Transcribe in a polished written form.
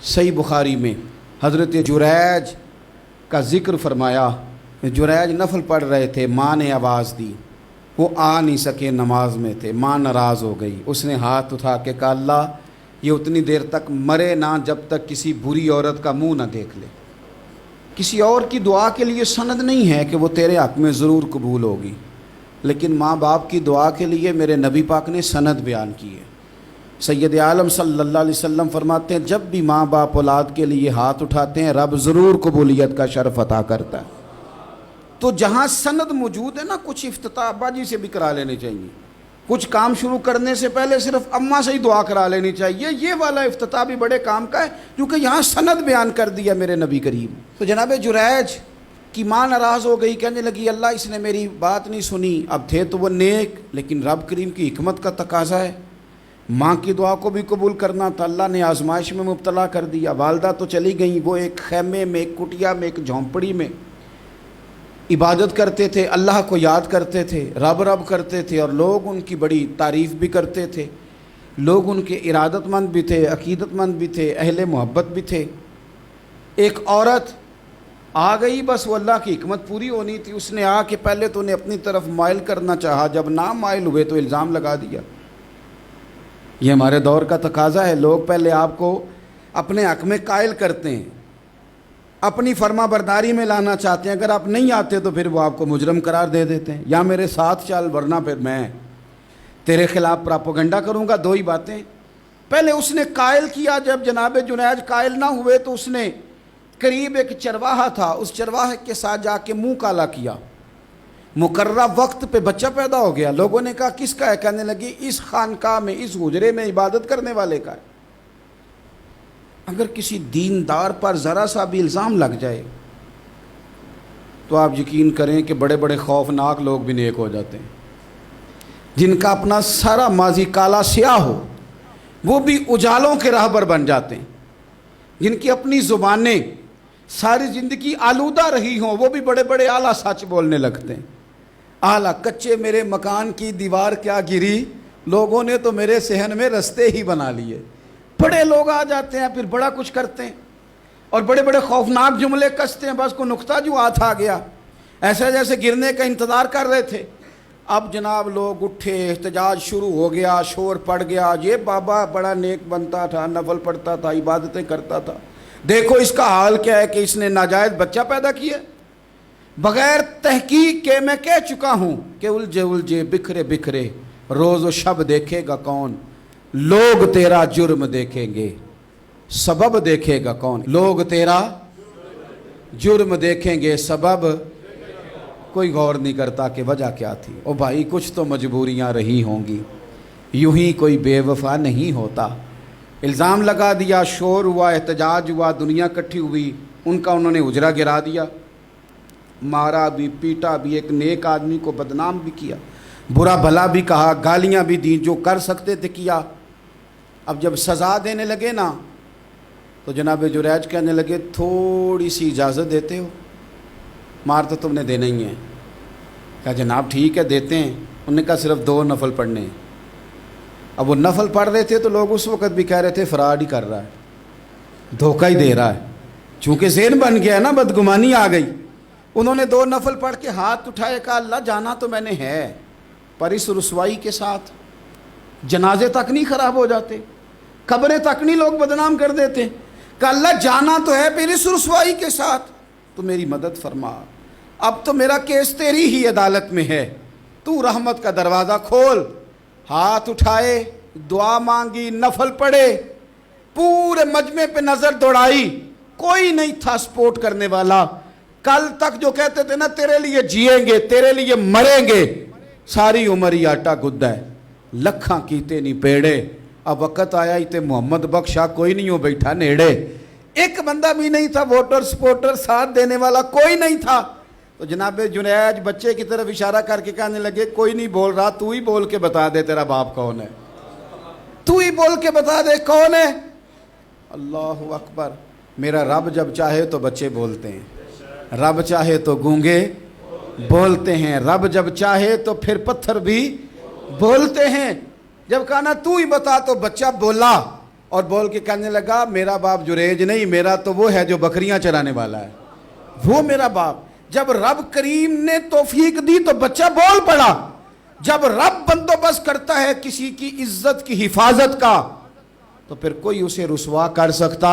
صحیح بخاری میں حضرت جریج کا ذکر فرمایا. جریج نفل پڑھ رہے تھے، ماں نے آواز دی، وہ آ نہیں سکے، نماز میں تھے، ماں ناراض ہو گئی. اس نے ہاتھ اٹھا کے کہا اللہ یہ اتنی دیر تک مرے نہ جب تک کسی بری عورت کا منہ نہ دیکھ لے. کسی اور کی دعا کے لیے سند نہیں ہے کہ وہ تیرے حق میں ضرور قبول ہوگی، لیکن ماں باپ کی دعا کے لیے میرے نبی پاک نے سند بیان کی ہے. سید عالم صلی اللہ علیہ وسلم فرماتے ہیں جب بھی ماں باپ اولاد کے لیے ہاتھ اٹھاتے ہیں رب ضرور قبولیت کا شرف عطا کرتا ہے. تو جہاں سند موجود ہے نا، کچھ افتتاح ابا جی سے بھی کرا لینے چاہیے، کچھ کام شروع کرنے سے پہلے صرف اماں سے ہی دعا کرا لینی چاہیے. یہ والا افتتاح بھی بڑے کام کا ہے کیونکہ یہاں سند بیان کر دیا میرے نبی کریم. تو جناب جریج کی ماں ناراض ہو گئی، کہنے لگی اللہ اس نے میری بات نہیں سنی. اب تھے تو وہ نیک، لیکن رب کریم کی حکمت کا تقاضا ہے، ماں کی دعا کو بھی قبول کرنا تھا. اللہ نے آزمائش میں مبتلا کر دیا. والدہ تو چلی گئیں، وہ ایک خیمے میں، ایک کٹیا میں، ایک جھونپڑی میں عبادت کرتے تھے، اللہ کو یاد کرتے تھے، رب رب کرتے تھے، اور لوگ ان کی بڑی تعریف بھی کرتے تھے. لوگ ان کے ارادت مند بھی تھے، عقیدت مند بھی تھے، اہل محبت بھی تھے. ایک عورت آ گئی، بس وہ اللہ کی حکمت پوری ہونی تھی. اس نے آ کے پہلے تو انہیں اپنی طرف مائل کرنا چاہا، جب نہ مائل ہوئے تو الزام لگا دیا. یہ ہمارے دور کا تقاضا ہے، لوگ پہلے آپ کو اپنے حق میں قائل کرتے ہیں، اپنی فرما برداری میں لانا چاہتے ہیں. اگر آپ نہیں آتے تو پھر وہ آپ کو مجرم قرار دے دیتے ہیں، یا میرے ساتھ چل ورنہ پھر میں تیرے خلاف پراپوگنڈا کروں گا. دو ہی باتیں. پہلے اس نے قائل کیا، جب جناب جنید قائل نہ ہوئے تو اس نے قریب ایک چرواہا تھا، اس چرواہے کے ساتھ جا کے منہ کالا کیا. مقررہ وقت پہ بچہ پیدا ہو گیا. لوگوں نے کہا کس کا ہے؟ کہنے لگی اس خانقاہ میں، اس حجرے میں عبادت کرنے والے کا ہے. اگر کسی دیندار پر ذرا سا بھی الزام لگ جائے تو آپ یقین کریں کہ بڑے بڑے خوفناک لوگ بھی نیک ہو جاتے ہیں. جن کا اپنا سارا ماضی کالا سیاہ ہو وہ بھی اجالوں کے راہبر بن جاتے ہیں. جن کی اپنی زبانیں ساری زندگی آلودہ رہی ہوں وہ بھی بڑے بڑے اعلیٰ سچ بولنے لگتے ہیں. اعلیٰ کچے میرے مکان کی دیوار کیا گری، لوگوں نے تو میرے صحن میں رستے ہی بنا لیے. بڑے لوگ آ جاتے ہیں، پھر بڑا کچھ کرتے ہیں اور بڑے بڑے خوفناک جملے کستے ہیں. بس کو نقطہ جو ہاتھ آ گیا، ایسے جیسے گرنے کا انتظار کر رہے تھے. اب جناب لوگ اٹھے، احتجاج شروع ہو گیا، شور پڑ گیا. یہ بابا بڑا نیک بنتا تھا، نفل پڑھتا تھا، عبادتیں کرتا تھا، دیکھو اس کا حال کیا ہے کہ اس نے ناجائز بچہ پیدا کیا. بغیر تحقیق کے میں کہہ چکا ہوں کہ الجھے الجھے بکھرے بکھرے روز و شب دیکھے گا کون. لوگ تیرا جرم دیکھیں گے، سبب دیکھے گا کون. لوگ تیرا جرم دیکھیں گے، سبب کوئی غور نہیں کرتا کہ وجہ کیا تھی. او بھائی کچھ تو مجبوریاں رہی ہوں گی، یوں ہی کوئی بے وفا نہیں ہوتا. الزام لگا دیا، شور ہوا، احتجاج ہوا، دنیا اکٹھی ہوئی. ان کا انہوں نے اجرا گرا دیا، مارا بھی، پیٹا بھی، ایک نیک آدمی کو بدنام بھی کیا، برا بھلا بھی کہا، گالیاں بھی دیں، جو کر سکتے تھے کیا. اب جب سزا دینے لگے نا تو جناب جریج کہنے لگے تھوڑی سی اجازت دیتے ہو، مار تو تم نے دینا ہی ہے. کہا جناب ٹھیک ہے دیتے ہیں. انہوں نے کہا صرف 2 نفل پڑھنے ہیں. اب وہ نفل پڑھ رہے تھے تو لوگ اس وقت بھی کہہ رہے تھے فراڈ ہی کر رہا ہے، دھوکہ ہی دے رہا ہے. چونکہ ذہن بن گیا نا، بدگمانی آ گئی. انہوں نے 2 نفل پڑھ کے ہاتھ اٹھائے، کہا اللہ جانا تو میں نے ہے، پر اس رسوائی کے ساتھ جنازے تک نہیں خراب ہو جاتے، قبریں تک نہیں لوگ بدنام کر دیتے. کہ اللہ جانا تو ہے، پھر اس رسوائی کے ساتھ تو میری مدد فرما. اب تو میرا کیس تیری ہی عدالت میں ہے، تو رحمت کا دروازہ کھول. ہاتھ اٹھائے، دعا مانگی، نفل پڑھے، پورے مجمع پہ نظر دوڑائی، کوئی نہیں تھا سپورٹ کرنے والا. کل تک جو کہتے تھے نا تیرے لیے جیئیں گے، تیرے لیے مریں گے، ساری عمر ہی آٹا گدہ ہے، لکھاں کیتے نہیں پیڑے. اب وقت آیا ہی تے محمد بخشا کوئی نہیں ہو بیٹھا نیڑے. ایک بندہ بھی نہیں تھا، ووٹر سپورٹر ساتھ دینے والا کوئی نہیں تھا. تو جناب جنید بچے کی طرف اشارہ کر کے کہنے لگے کوئی نہیں بول رہا، تو ہی بول کے بتا دے تیرا باپ کون ہے، تو ہی بول کے بتا دے کون ہے. اللہ اکبر. میرا رب جب چاہے تو بچے بولتے ہیں، رب چاہے تو گونگے بولتے ہیں، رب جب چاہے تو پھر پتھر بھی بولتے ہیں. جب کہا نا تو ہی بتا تو بچہ بولا. اور بول کے کہنے لگا میرا باپ جریج نہیں، میرا تو وہ ہے جو بکریاں چرانے والا ہے، وہ میرا باپ۔ جب رب کریم نے توفیق دی تو بچہ بول پڑا۔ جب رب بندوبست کرتا ہے کسی کی عزت کی حفاظت کا تو پھر کوئی اسے رسوا کر سکتا